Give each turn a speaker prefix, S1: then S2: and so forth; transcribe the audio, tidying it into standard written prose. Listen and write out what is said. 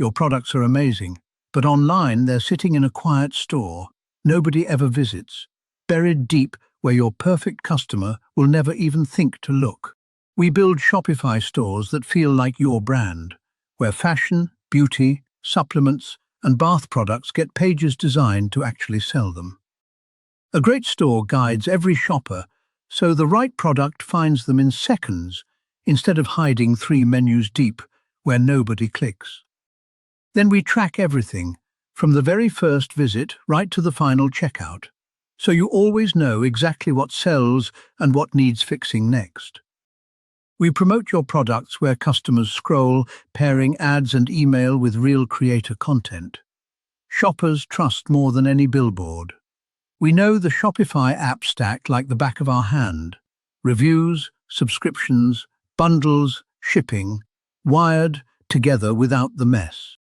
S1: Your products are amazing, but online they're sitting in a quiet store nobody ever visits, buried deep where your perfect customer will never even think to look. We build Shopify stores that feel like your brand, where fashion, beauty, supplements, and bath products get pages designed to actually sell them. A great store guides every shopper so the right product finds them in seconds instead of hiding 3 menus deep where nobody clicks. Then we track everything, from the very first visit right to the final checkout, so you always know exactly what sells and what needs fixing next. We promote your products where customers scroll, pairing ads and email with real creator content. Shoppers trust more than any billboard. We know the Shopify app stack like the back of our hand. Reviews, subscriptions, bundles, shipping, wired together without the mess.